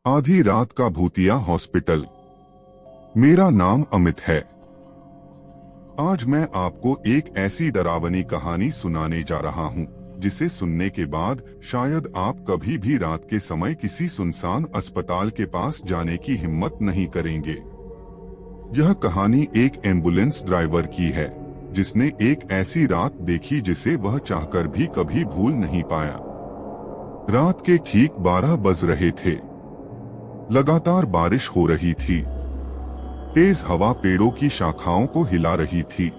आधी रात का भूतिया हॉस्पिटल। मेरा नाम अमित है। आज मैं आपको एक ऐसी डरावनी कहानी सुनाने जा रहा हूं, जिसे सुनने के बाद शायद आप कभी भी रात के समय किसी सुनसान अस्पताल के पास जाने की हिम्मत नहीं करेंगे। यह कहानी एक एम्बुलेंस ड्राइवर की है, जिसने एक ऐसी रात देखी जिसे वह चाहकर भी कभी भूल नहीं पाया। रात के ठीक 12 बज रहे थे। लगातार बारिश हो रही थी। तेज हवा पेड़ों की शाखाओं को हिला रही थी।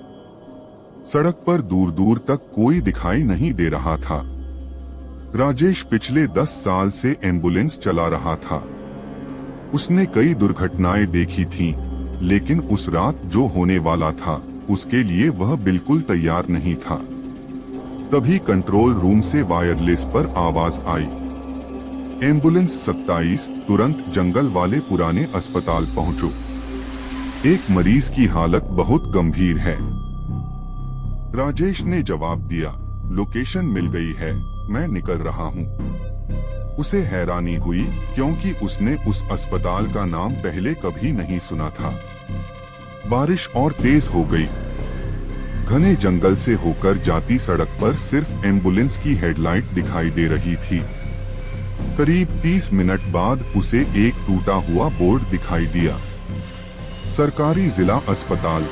सड़क पर दूर दूर तक कोई दिखाई नहीं दे रहा था। राजेश पिछले 10 साल से एम्बुलेंस चला रहा था। उसने कई दुर्घटनाएं देखी थीं, लेकिन उस रात जो होने वाला था, उसके लिए वह बिल्कुल तैयार नहीं था। तभी कंट्रोल रूम से वायरलेस पर आवाज आई, एम्बुलेंस 27 तुरंत जंगल वाले पुराने अस्पताल पहुंचो। एक मरीज की हालत बहुत गंभीर है। राजेश ने जवाब दिया, लोकेशन मिल गई है, मैं निकल रहा हूं। उसे हैरानी हुई, क्योंकि उसने उस अस्पताल का नाम पहले कभी नहीं सुना था। बारिश और तेज हो गई। घने जंगल से होकर जाती सड़क पर सिर्फ एम्बुलेंस की हेडलाइट दिखाई दे रही थी। करीब 30 मिनट बाद उसे एक टूटा हुआ बोर्ड दिखाई दिया, सरकारी जिला अस्पताल।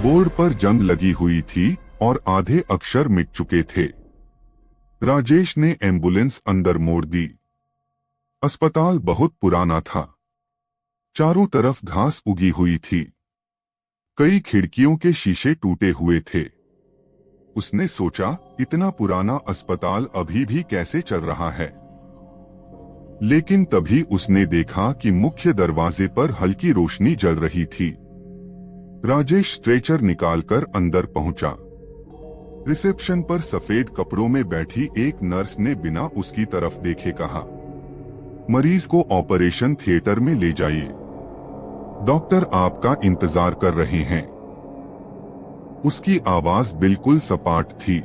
बोर्ड पर जंग लगी हुई थी और आधे अक्षर मिट चुके थे। राजेश ने एम्बुलेंस अंदर मोड़ दी। अस्पताल बहुत पुराना था। चारों तरफ घास उगी हुई थी। कई खिड़कियों के शीशे टूटे हुए थे। उसने सोचा, इतना पुराना अस्पताल अभी भी कैसे चल रहा है। लेकिन तभी उसने देखा कि मुख्य दरवाजे पर हल्की रोशनी जल रही थी। राजेश स्ट्रेचर निकालकर अंदर पहुंचा। रिसेप्शन पर सफेद कपड़ों में बैठी एक नर्स ने बिना उसकी तरफ देखे कहा, मरीज को ऑपरेशन थिएटर में ले जाइए, डॉक्टर आपका इंतजार कर रहे हैं। उसकी आवाज बिल्कुल सपाट थी।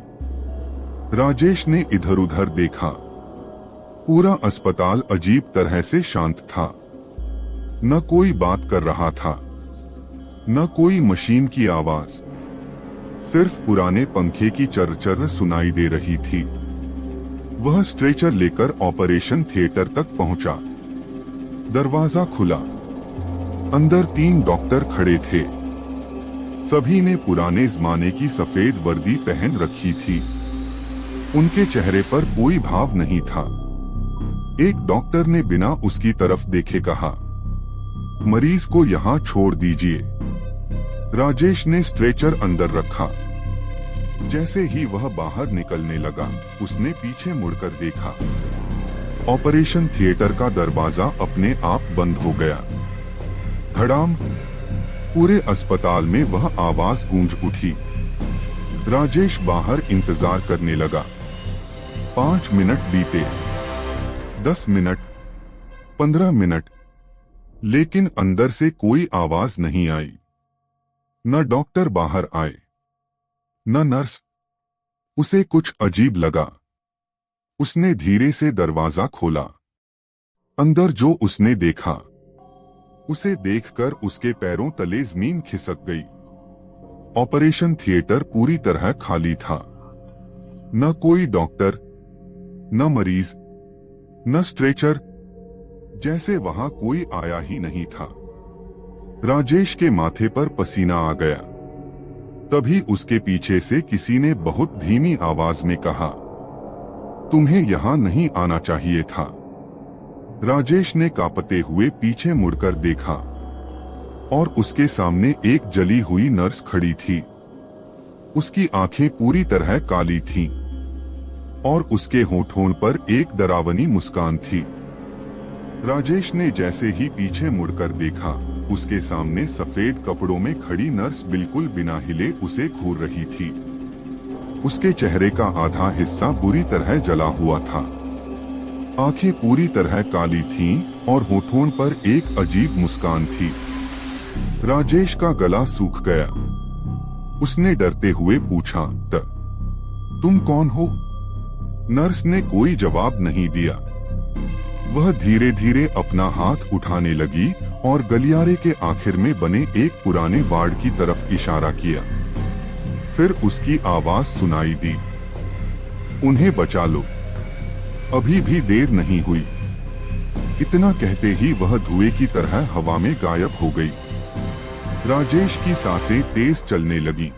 राजेश ने इधर उधर देखा। पूरा अस्पताल अजीब तरह से शांत था। न कोई बात कर रहा था, न कोई मशीन की आवाज। सिर्फ पुराने पंखे की चरचर सुनाई दे रही थी। वह स्ट्रेचर लेकर ऑपरेशन थिएटर तक पहुंचा। दरवाजा खुला। अंदर 3 डॉक्टर खड़े थे। सभी ने पुराने जमाने की सफेद वर्दी पहन रखी थी। उनके चेहरे पर कोई भाव नहीं था। एक डॉक्टर ने बिना उसकी तरफ देखे कहा, मरीज को यहाँ छोड़ दीजिए। राजेश ने स्ट्रेचर अंदर रखा। जैसे ही वह बाहर निकलने लगा, उसने पीछे मुड़कर देखा। ऑपरेशन थिएटर का दरवाजा अपने आप बंद हो गया। धड़ाम! पूरे अस्पताल में वह आवाज गूंज उठी। राजेश बाहर इंतजार करने लगा। 5 मिनट बीते, 10 मिनट, 15 मिनट, लेकिन अंदर से कोई आवाज नहीं आई। न डॉक्टर बाहर आए, न नर्स। उसे कुछ अजीब लगा। उसने धीरे से दरवाजा खोला। अंदर जो उसने देखा, उसे देखकर उसके पैरों तले जमीन खिसक गई। ऑपरेशन थिएटर पूरी तरह खाली था। न कोई डॉक्टर, न मरीज, न स्ट्रेचर, जैसे वहां कोई आया ही नहीं था। राजेश के माथे पर पसीना आ गया। तभी उसके पीछे से किसी ने बहुत धीमी आवाज में कहा, तुम्हें यहां नहीं आना चाहिए था। राजेश ने कांपते हुए पीछे मुड़कर देखा, और उसके सामने एक जली हुई नर्स खड़ी थी। उसकी आंखें पूरी तरह काली थीं, और उसके होठों पर एक डरावनी मुस्कान थी। राजेश ने जैसे ही पीछे मुड़कर देखा, उसके सामने सफेद कपड़ों में खड़ी नर्स बिल्कुल बिना हिले उसे घूर रही थी। उसके चेहरे का आधा हिस्सा बुरी तरह जला हुआ था। आंखें पूरी तरह काली थीं और होठों पर एक अजीब मुस्कान थी। राजेश का गला सूख गया। उसने डरते हुए पूछा, तुम कौन हो? नर्स ने कोई जवाब नहीं दिया। वह धीरे धीरे अपना हाथ उठाने लगी और गलियारे के आखिर में बने एक पुराने वार्ड की तरफ इशारा किया। फिर उसकी आवाज सुनाई दी, उन्हें बचा लो, अभी भी देर नहीं हुई। इतना कहते ही वह धुएं की तरह हवा में गायब हो गई। राजेश की सांसें तेज चलने लगी।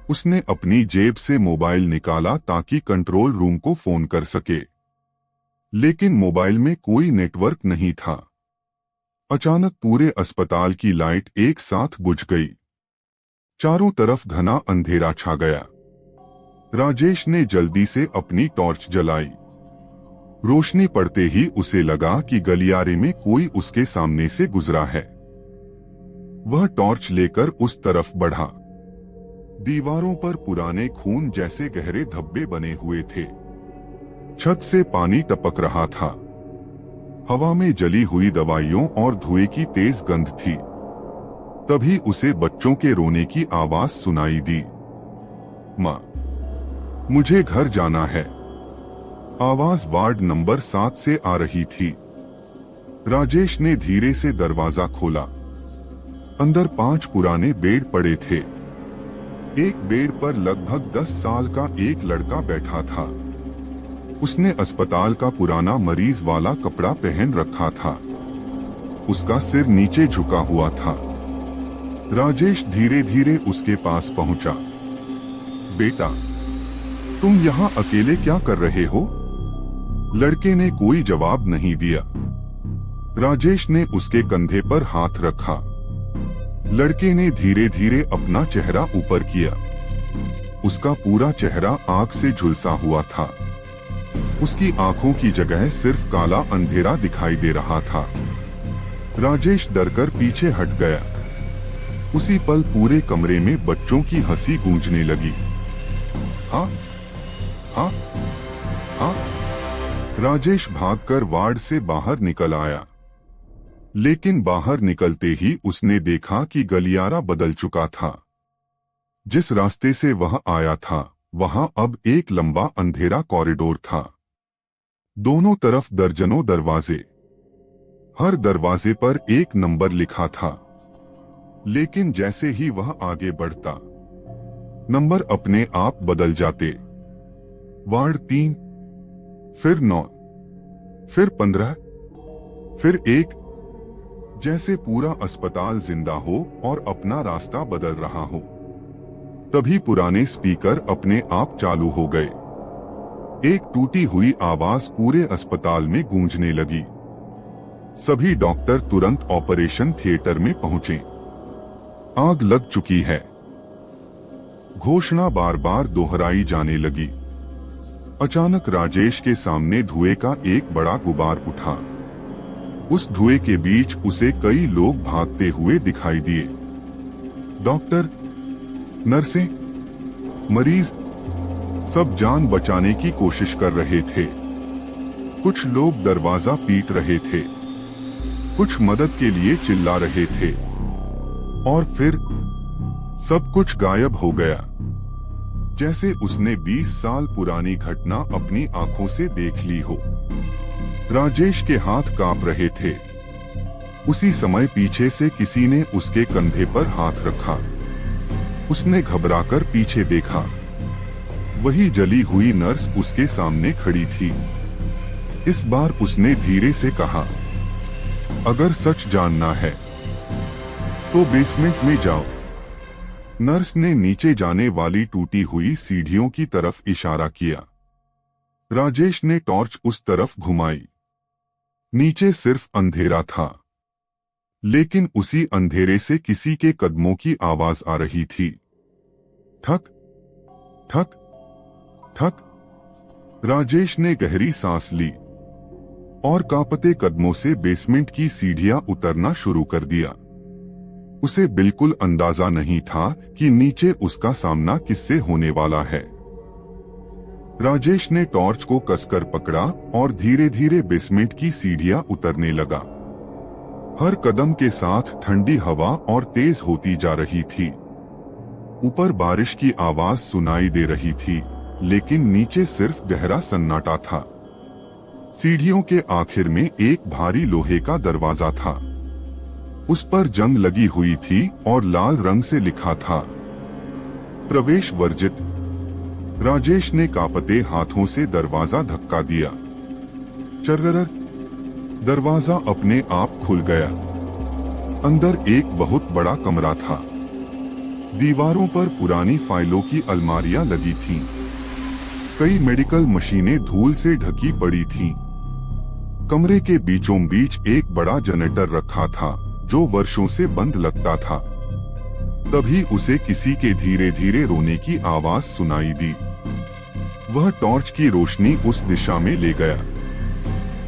उसने अपनी जेब से मोबाइल निकाला ताकि कंट्रोल रूम को फोन कर सके, लेकिन मोबाइल में कोई नेटवर्क नहीं था। अचानक पूरे अस्पताल की लाइट एक साथ बुझ गई। चारों तरफ घना अंधेरा छा गया। राजेश ने जल्दी से अपनी टॉर्च जलाई। रोशनी पड़ते ही उसे लगा कि गलियारे में कोई उसके सामने से गुजरा है। वह टॉर्च लेकर उस तरफ बढ़ा। दीवारों पर पुराने खून जैसे गहरे धब्बे बने हुए थे। छत से पानी टपक रहा था। हवा में जली हुई दवाइयों और धुएं की तेज गंध थी। तभी उसे बच्चों के रोने की आवाज सुनाई दी। माँ, मुझे घर जाना है। आवाज वार्ड नंबर 7 से आ रही थी। राजेश ने धीरे से दरवाजा खोला। अंदर 5 पुराने बेड पड़े थे। एक बेड पर लगभग 10 साल का एक लड़का बैठा था। उसने अस्पताल का पुराना मरीज वाला कपड़ा पहन रखा था। उसका सिर नीचे झुका हुआ था। राजेश धीरे धीरे उसके पास पहुंचा। बेटा, तुम यहाँ अकेले क्या कर रहे हो? लड़के ने कोई जवाब नहीं दिया। राजेश ने उसके कंधे पर हाथ रखा। लड़के ने धीरे धीरे अपना चेहरा ऊपर किया। उसका पूरा चेहरा आग से झुलसा हुआ था। उसकी आंखों की जगह सिर्फ काला अंधेरा दिखाई दे रहा था। राजेश डरकर पीछे हट गया। उसी पल पूरे कमरे में बच्चों की हंसी गूंजने लगी। हाँ हाँ हाँ। राजेश भागकर वार्ड से बाहर निकल आया, लेकिन बाहर निकलते ही उसने देखा कि गलियारा बदल चुका था। जिस रास्ते से वह आया था वहां अब एक लंबा अंधेरा कॉरिडोर था। दोनों तरफ दर्जनों दरवाजे। हर दरवाजे पर एक नंबर लिखा था, लेकिन जैसे ही वह आगे बढ़ता नंबर अपने आप बदल जाते। वार्ड 3, फिर 9, फिर 15, फिर 1। जैसे पूरा अस्पताल जिंदा हो और अपना रास्ता बदल रहा हो। तभी पुराने स्पीकर अपने आप चालू हो गए। एक टूटी हुई आवाज पूरे अस्पताल में गूंजने लगी। सभी डॉक्टर तुरंत ऑपरेशन थिएटर में पहुंचे। आग लग चुकी है। घोषणा बार बार दोहराई जाने लगी। अचानक राजेश के सामने धुएं का एक बड़ा गुबार उठा। उस धुएं के बीच उसे कई लोग भागते हुए दिखाई दिए। डॉक्टर, नर्सें, मरीज, सब जान बचाने की कोशिश कर रहे थे। कुछ लोग दरवाजा पीट रहे थे, कुछ मदद के लिए चिल्ला रहे थे, और फिर सब कुछ गायब हो गया। जैसे उसने 20 साल पुरानी घटना अपनी आंखों से देख ली हो। राजेश के हाथ कांप रहे थे। उसी समय पीछे से किसी ने उसके कंधे पर हाथ रखा। उसने घबराकर पीछे देखा। वही जली हुई नर्स उसके सामने खड़ी थी। इस बार उसने धीरे से कहा, अगर सच जानना है तो बेसमेंट में जाओ। नर्स ने नीचे जाने वाली टूटी हुई सीढ़ियों की तरफ इशारा किया। राजेश ने टॉर्च उस तरफ घुमाई। नीचे सिर्फ अंधेरा था, लेकिन उसी अंधेरे से किसी के कदमों की आवाज आ रही थी। ठक ठक ठक। राजेश ने गहरी सांस ली और कांपते कदमों से बेसमेंट की सीढ़ियां उतरना शुरू कर दिया। उसे बिल्कुल अंदाजा नहीं था कि नीचे उसका सामना किससे होने वाला है। राजेश ने टॉर्च को कसकर पकड़ा और धीरे धीरे बेसमेंट की सीढ़ियां उतरने लगा। हर कदम के साथ ठंडी हवा और तेज होती जा रही थी। ऊपर बारिश की आवाज सुनाई दे रही थी, लेकिन नीचे सिर्फ गहरा सन्नाटा था। सीढ़ियों के आखिर में एक भारी लोहे का दरवाजा था। उस पर जंग लगी हुई थी और लाल रंग से लिखा था, प्रवेश वर्जित। राजेश ने कांपते हाथों से दरवाजा धक्का दिया। चर्रर, दरवाजा अपने आप खुल गया। अंदर एक बहुत बड़ा कमरा था। दीवारों पर पुरानी फाइलों की अलमारियां लगी थीं। कई मेडिकल मशीनें धूल से ढकी पड़ी थीं। कमरे के बीचों बीच एक बड़ा जनरेटर रखा था जो वर्षों से बंद लगता था। तभी उसे किसी के धीरे धीरे रोने की आवाज सुनाई दी। वह टॉर्च की रोशनी उस दिशा में ले गया।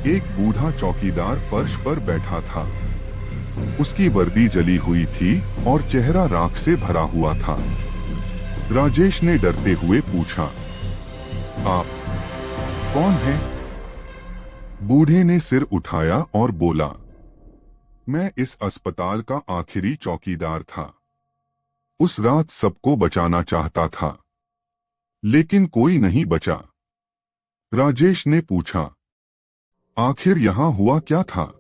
एक बूढ़ा चौकीदार फर्श पर बैठा था। उसकी वर्दी जली हुई थी और चेहरा राख से भरा हुआ था। राजेश ने डरते हुए पूछा, आप कौन हैं? बूढ़े ने सिर उठाया और बोला, मैं इस अस्पताल का आखिरी चौकीदार था। उस रात सबको बचाना चाहता था, लेकिन कोई नहीं बचा। राजेश ने पूछा, आखिर यहां हुआ क्या था?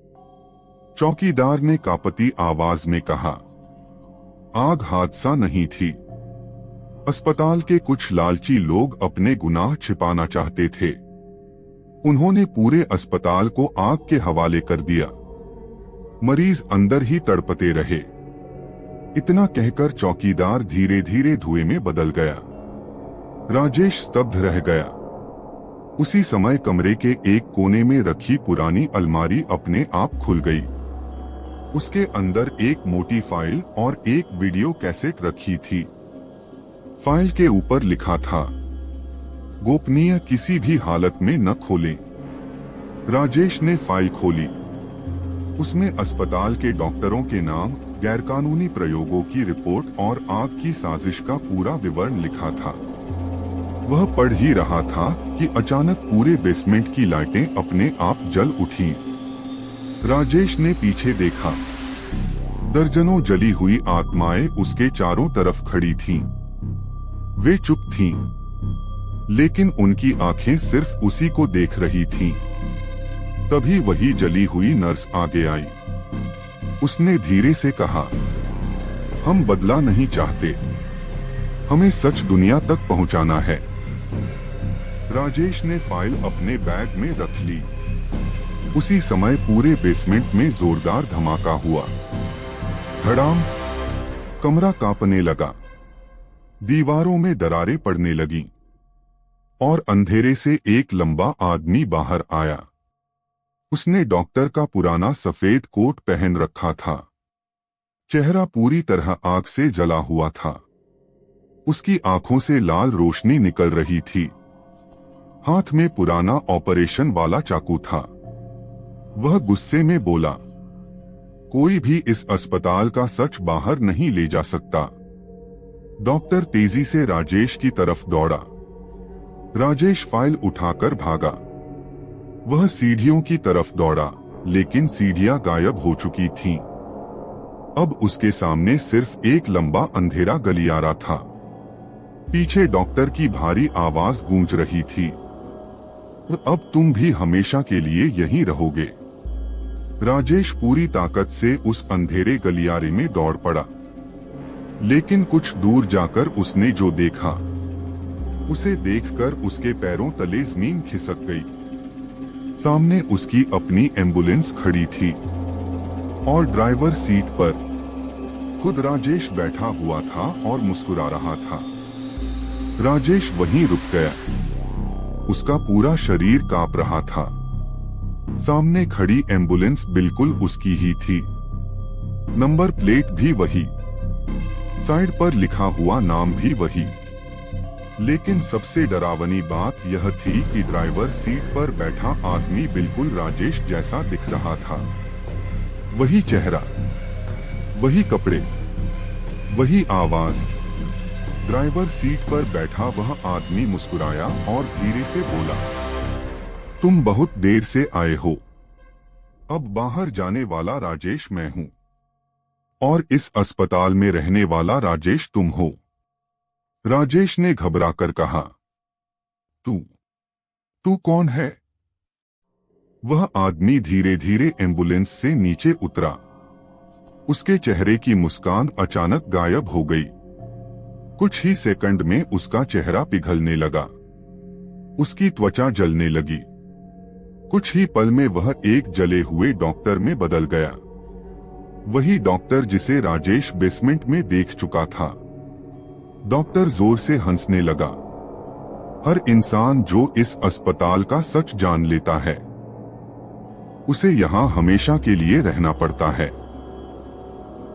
चौकीदार ने कांपती आवाज में कहा, आग हादसा नहीं थी। अस्पताल के कुछ लालची लोग अपने गुनाह छिपाना चाहते थे। उन्होंने पूरे अस्पताल को आग के हवाले कर दिया। मरीज अंदर ही तड़पते रहे। इतना कहकर चौकीदार धीरे धीरे धुएं में बदल गया। राजेश स्तब्ध रह गया। उसी समय कमरे के एक कोने में रखी पुरानी अलमारी अपने आप खुल गई। उसके अंदर एक मोटी फाइल और एक वीडियो कैसेट रखी थी। फाइल के ऊपर लिखा था, गोपनीय, किसी भी हालत में न खोलें। राजेश ने फाइल खोली। उसमें अस्पताल के डॉक्टरों के नाम, गैरकानूनी प्रयोगों की रिपोर्ट और आग की साजिश का पूरा विवरण लिखा था। वह पढ़ ही रहा था कि अचानक पूरे बेसमेंट की लाइटें अपने आप जल उठीं। राजेश ने पीछे देखा। दर्जनों जली हुई आत्माएं उसके चारों तरफ खड़ी थीं। वे चुप थीं, लेकिन उनकी आंखें सिर्फ उसी को देख रही थीं। तभी वही जली हुई नर्स आगे आई। उसने धीरे से कहा, हम बदला नहीं चाहते, हमें सच दुनिया तक पहुंचाना है। राजेश ने फाइल अपने बैग में रख ली। उसी समय पूरे बेसमेंट में जोरदार धमाका हुआ। धड़ाम! कमरा कांपने लगा। दीवारों में दरारें पड़ने लगीं और अंधेरे से एक लंबा आदमी बाहर आया। उसने डॉक्टर का पुराना सफेद कोट पहन रखा था। चेहरा पूरी तरह आग से जला हुआ था। उसकी आंखों से लाल रोशनी निकल रही थी। हाथ में पुराना ऑपरेशन वाला चाकू था। वह गुस्से में बोला, कोई भी इस अस्पताल का सच बाहर नहीं ले जा सकता। डॉक्टर तेजी से राजेश की तरफ दौड़ा। राजेश फाइल उठाकर भागा। वह सीढ़ियों की तरफ दौड़ा, लेकिन सीढ़ियां गायब हो चुकी थीं। अब उसके सामने सिर्फ एक लंबा अंधेरा गलियारा था। पीछे डॉक्टर की भारी आवाज गूंज रही थी, अब तुम भी हमेशा के लिए यहीं रहोगे। राजेश पूरी ताकत से उस अंधेरे गलियारे में दौड़ पड़ा, लेकिन कुछ दूर जाकर उसने जो देखा, उसे देखकर उसके पैरों तले जमीन खिसक गई। सामने उसकी अपनी एम्बुलेंस खड़ी थी और ड्राइवर सीट पर खुद राजेश बैठा हुआ था और मुस्कुरा रहा था। राजेश वहीं रुक गया। उसका पूरा शरीर कांप रहा था। सामने खड़ी एम्बुलेंस बिल्कुल उसकी ही थी। नंबर प्लेट भी वही, साइड पर लिखा हुआ नाम भी वही। लेकिन सबसे डरावनी बात यह थी कि ड्राइवर सीट पर बैठा आदमी बिल्कुल राजेश जैसा दिख रहा था। वही चेहरा, वही कपड़े, वही आवाज। ड्राइवर सीट पर बैठा वह आदमी मुस्कुराया और धीरे से बोला, तुम बहुत देर से आए हो। अब बाहर जाने वाला राजेश मैं हूं और इस अस्पताल में रहने वाला राजेश तुम हो। राजेश ने घबराकर कहा, तू कौन है? वह आदमी धीरे धीरे एम्बुलेंस से नीचे उतरा। उसके चेहरे की मुस्कान अचानक गायब हो गई। कुछ ही सेकंड में उसका चेहरा पिघलने लगा। उसकी त्वचा जलने लगी। कुछ ही पल में वह एक जले हुए डॉक्टर में बदल गया। वही डॉक्टर जिसे राजेश बेसमेंट में देख चुका था। डॉक्टर जोर से हंसने लगा। हर इंसान जो इस अस्पताल का सच जान लेता है, उसे यहाँ हमेशा के लिए रहना पड़ता है।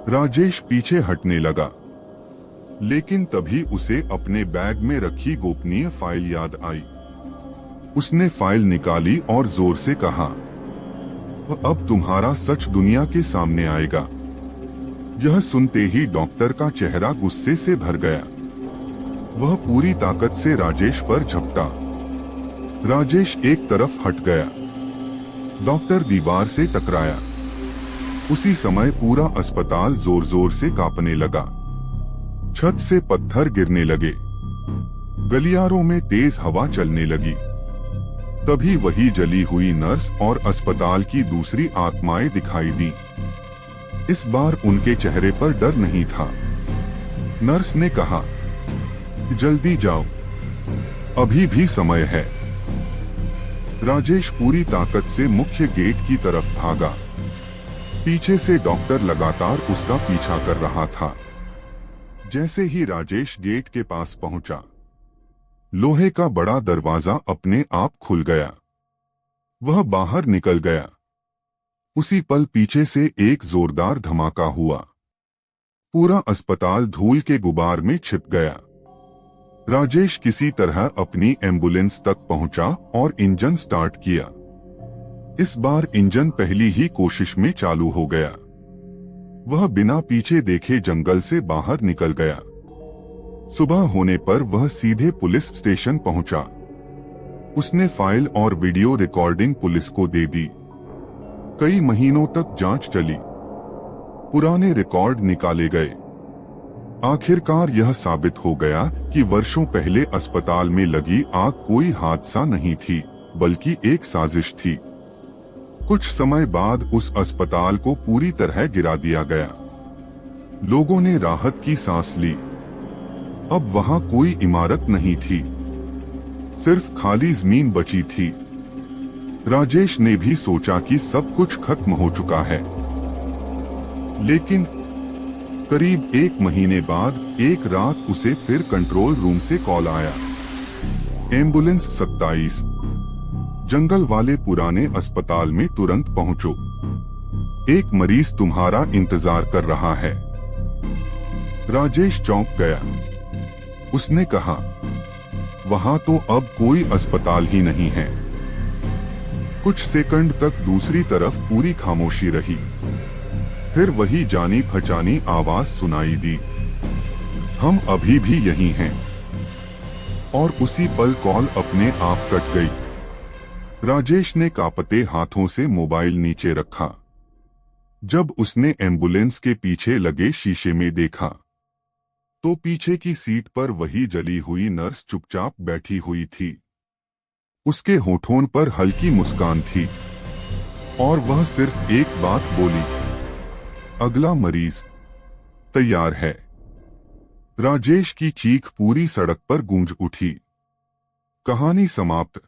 राजेश पीछे हटने लगा, लेकिन तभी उसे अपने बैग में रखी गोपनीय फाइल याद आई। उसने फाइल निकाली और जोर से कहा, अब तुम्हारा सच दुनिया के सामने आएगा। यह सुनते ही डॉक्टर का चेहरा गुस्से से भर गया। वह पूरी ताकत से राजेश पर झपटा। राजेश एक तरफ हट गया। डॉक्टर दीवार से टकराया। उसी समय पूरा अस्पताल जोर जोर से कांपने लगा। छत से पत्थर गिरने लगे। गलियारों में तेज हवा चलने लगी। तभी वही जली हुई नर्स और अस्पताल की दूसरी आत्माएं दिखाई दी। इस बार उनके चेहरे पर डर नहीं था। नर्स ने कहा, जल्दी जाओ, अभी भी समय है। राजेश पूरी ताकत से मुख्य गेट की तरफ भागा। पीछे से डॉक्टर लगातार उसका पीछा कर रहा था। जैसे ही राजेश गेट के पास पहुंचा, लोहे का बड़ा दरवाजा अपने आप खुल गया। वह बाहर निकल गया। उसी पल पीछे से एक जोरदार धमाका हुआ। पूरा अस्पताल धूल के गुबार में छिप गया। राजेश किसी तरह अपनी एम्बुलेंस तक पहुंचा और इंजन स्टार्ट किया। इस बार इंजन पहली ही कोशिश में चालू हो गया। वह बिना पीछे देखे जंगल से बाहर निकल गया। सुबह होने पर वह सीधे पुलिस स्टेशन पहुंचा। उसने फाइल और वीडियो रिकॉर्डिंग पुलिस को दे दी। कई महीनों तक जांच चली। पुराने रिकॉर्ड निकाले गए। आखिरकार यह साबित हो गया कि वर्षों पहले अस्पताल में लगी आग कोई हादसा नहीं थी, बल्कि एक साजिश थी। कुछ समय बाद उस अस्पताल को पूरी तरह गिरा दिया गया। लोगों ने राहत की सांस ली। अब वहां कोई इमारत नहीं थी, सिर्फ खाली जमीन बची थी। राजेश ने भी सोचा कि सब कुछ खत्म हो चुका है, लेकिन करीब 1 महीने बाद एक रात उसे फिर कंट्रोल रूम से कॉल आया। एम्बुलेंस 27 जंगल वाले पुराने अस्पताल में तुरंत पहुंचो। एक मरीज तुम्हारा इंतजार कर रहा है। राजेश चौंक गया। उसने कहा, वहां तो अब कोई अस्पताल ही नहीं है। कुछ सेकंड तक दूसरी तरफ पूरी खामोशी रही। फिर वही जानी पहचानी आवाज सुनाई दी, हम अभी भी यहीं हैं। और उसी पल कॉल अपने आप कट गई। राजेश ने कांपते हाथों से मोबाइल नीचे रखा। जब उसने एम्बुलेंस के पीछे लगे शीशे में देखा, तो पीछे की सीट पर वही जली हुई नर्स चुपचाप बैठी हुई थी। उसके होठों पर हल्की मुस्कान थी और वह सिर्फ एक बात बोली, अगला मरीज तैयार है। राजेश की चीख पूरी सड़क पर गूंज उठी। कहानी समाप्त।